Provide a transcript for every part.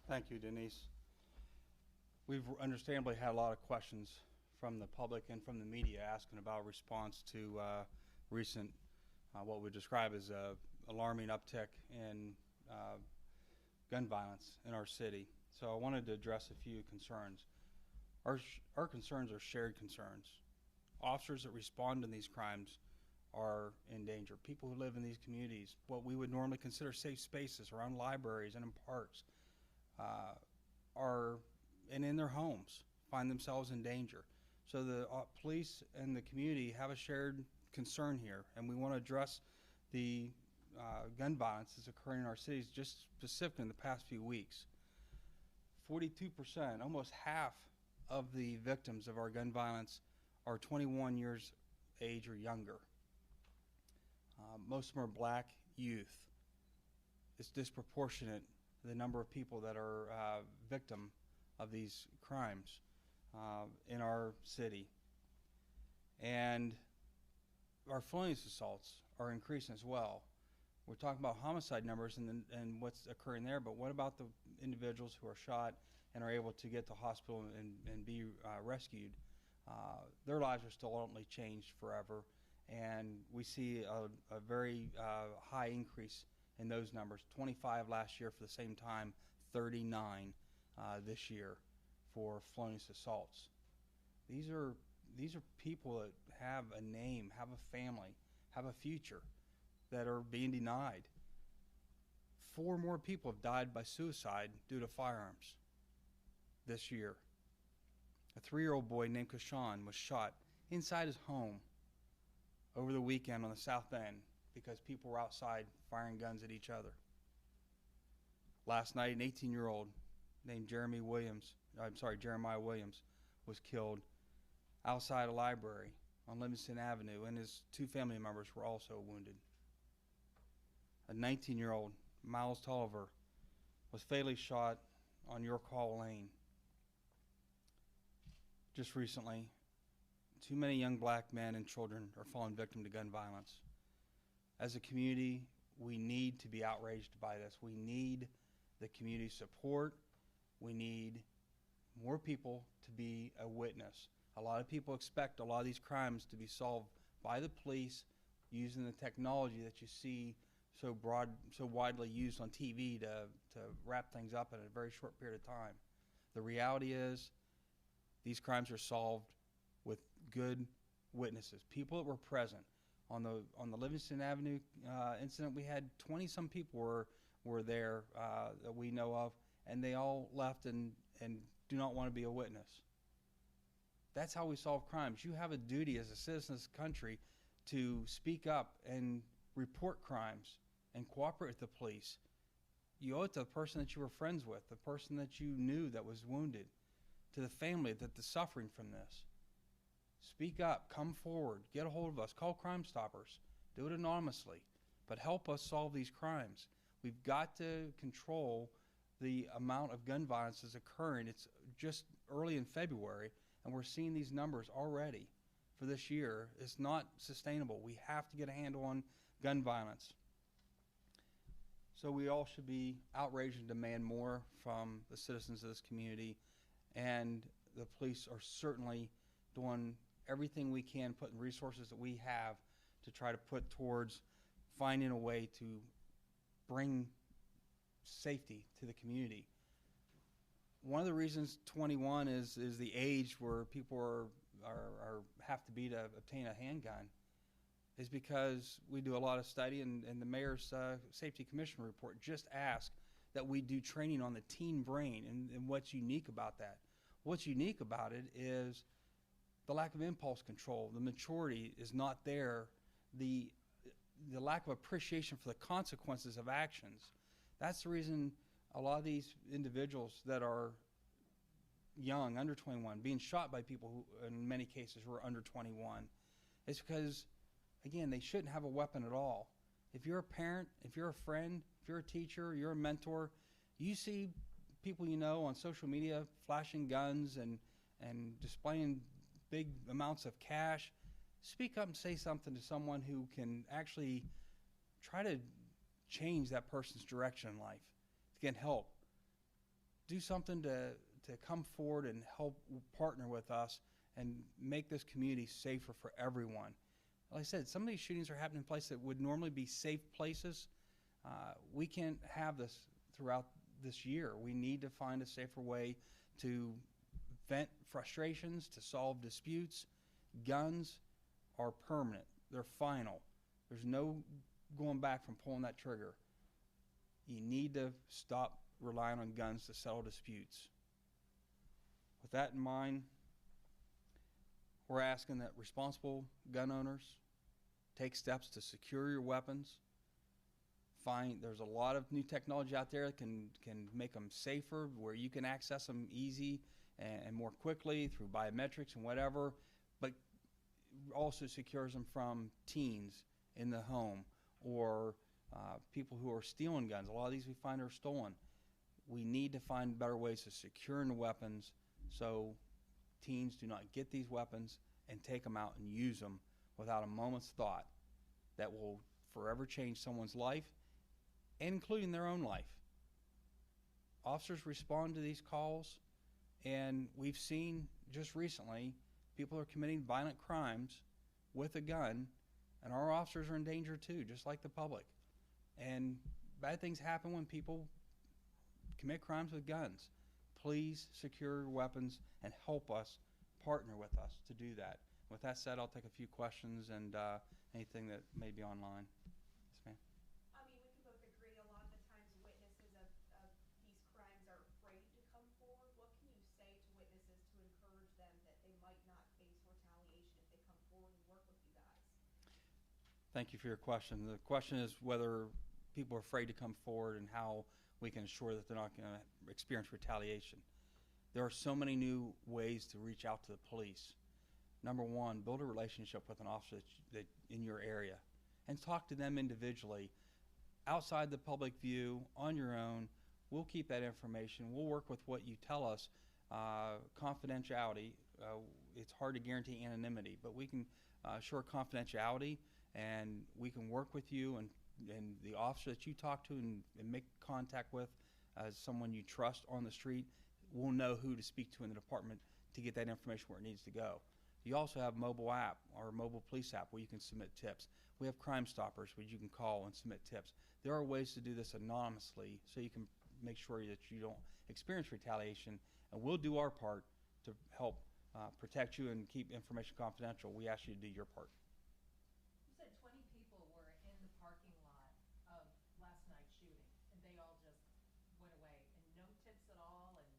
Thank you, Denise. We've understandably had a lot of questions from the public and from the media asking about response to recent, what we describe as a alarming uptick in gun violence in our city. So I wanted to address a few concerns. Our concerns are shared concerns. Officers that respond to these crimes are in danger. People who live in these communities, what we would normally consider safe spaces around libraries and in parks, are and in their homes find themselves in danger. So the police and the community have a shared concern here, and we want to address the gun violence that's occurring in our cities, just specifically in the past few weeks. 42%, almost half of the victims of our gun violence are 21 years age or younger. Most of them are black youth. It's disproportionate, the number of people that are victim of these crimes in our city. And our felonious assaults are increasing as well. We're talking about homicide numbers and what's occurring there, but what about the individuals who are shot and are able to get to hospital and be rescued? Their lives are still ultimately changed forever, and we see a very high increase in those numbers. 25 last year for the same time, 39 this year for felonious assaults. These are people that have a name, have a family, have a future, that are being denied. 4 more people have died by suicide due to firearms this year. A 3-year-old boy named Kashawn was shot inside his home over the weekend on the South End because people were outside firing guns at each other. Last night, an 18-year-old named Jeremiah Williams was killed outside a library on Livingston Avenue, and his 2 family members were also wounded. A 19-year-old, Miles Tolliver, was fatally shot on York Hall Lane. Just recently, too many young black men and children are falling victim to gun violence. As a community, we need to be outraged by this. We need the community support. We need more people to be a witness. A lot of people expect a lot of these crimes to be solved by the police using the technology that you see so widely used on TV to wrap things up in a very short period of time. The reality is these crimes are solved with good witnesses, people that were present. On the Livingston Avenue incident, we had 20-some people were there that we know of, and they all left and do not want to be a witness. That's how we solve crimes. You have a duty as a citizen of this country to speak up and report crimes and cooperate with the police. You owe it to the person that you were friends with, the person that you knew that was wounded, to the family that's suffering from this. Speak up, come forward, get a hold of us, call Crime Stoppers, do it anonymously, but help us solve these crimes. We've got to control the amount of gun violence that's occurring. It's just early in February, and we're seeing these numbers already for this year. It's not sustainable. We have to get a handle on gun violence. So we all should be outraged and demand more from the citizens of this community, and the police are certainly doing everything we can, putting resources that we have to try to put towards finding a way to bring safety to the community. One of the reasons 21 is the age where people have to be to obtain a handgun is because we do a lot of study, and the Mayor's Safety Commission report just asked that we do training on the teen brain and what's unique about that. What's unique about it is the lack of impulse control. The maturity is not there. The lack of appreciation for the consequences of actions. That's the reason a lot of these individuals that are young, under 21, being shot by people who in many cases were under 21, is because, again, they shouldn't have a weapon at all. If you're a parent, if you're a friend, if you're a teacher, you're a mentor, you see people you know on social media flashing guns and displaying big amounts of cash, speak up and say something to someone who can actually try to change that person's direction in life, to get help. do something to come forward and help partner with us and make this community safer for everyone. Like I said, some of these shootings are happening in places that would normally be safe places. We can't have this throughout this year. We need to find a safer way to vent frustrations, to solve disputes. Guns are permanent. They're final. There's no going back from pulling that trigger. You need to stop relying on guns to settle disputes. With that in mind, we're asking that responsible gun owners take steps to secure your weapons. There's a lot of new technology out there that can make them safer, where you can access them easy and more quickly through biometrics and whatever, but also secures them from teens in the home or people who are stealing guns. A lot of these we find are stolen. We need to find better ways of securing the weapons so teens do not get these weapons and take them out and use them without a moment's thought that will forever change someone's life, including their own life. Officers respond to these calls, and we've seen just recently people are committing violent crimes with a gun, and our officers are in danger too, just like the public. And bad things happen when people commit crimes with guns. Please secure your weapons and help us, partner with us to do that. With that said, I'll take a few questions and anything that may be online. Yes, ma'am. I mean, we can both agree a lot of the times witnesses of these crimes are afraid to come forward. What can you say to witnesses to encourage them that they might not face retaliation if they come forward and work with you guys? Thank you for your question. The question is whether people are afraid to come forward and how we can ensure that they're not going to experience retaliation. There are so many new ways to reach out to the police. Number one, build a relationship with an officer that in your area and talk to them individually outside the public view on your own. We'll keep that information. We'll work with what you tell us. Confidentiality, it's hard to guarantee anonymity, but we can assure confidentiality, and we can work with you and the officer that you talk to and make contact with as someone you trust on the street will know who to speak to in the department to get that information where it needs to go. You also have mobile app or mobile police app where you can submit tips. We have Crime Stoppers where you can call and submit tips. There are ways to do this anonymously so you can make sure that you don't experience retaliation, and we'll do our part to help protect you and keep information confidential. We ask you to do your part. You said 20 people were in the parking lot of last night's shooting, and they all just went away, and no tips at all, and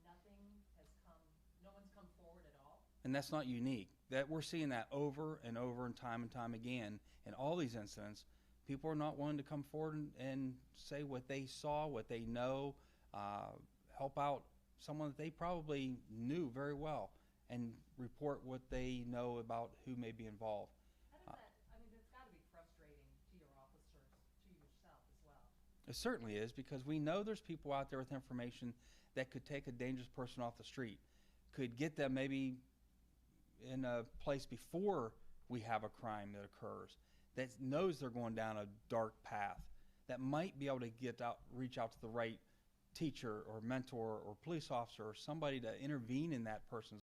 nothing has come, no one's come forward at all? And that's not unique. That we're seeing that over and over and time again in all these incidents. People are not willing to come forward and say what they saw, what they know, help out someone that they probably knew very well, and report what they know about who may be involved. How does that, I mean, that's got to be frustrating to your officers, to yourself as well. It certainly is, because we know there's people out there with information that could take a dangerous person off the street, could get them maybe in a place before we have a crime that occurs, that knows they're going down a dark path, that might be able to reach out to the right teacher or mentor or police officer or somebody to intervene in that person's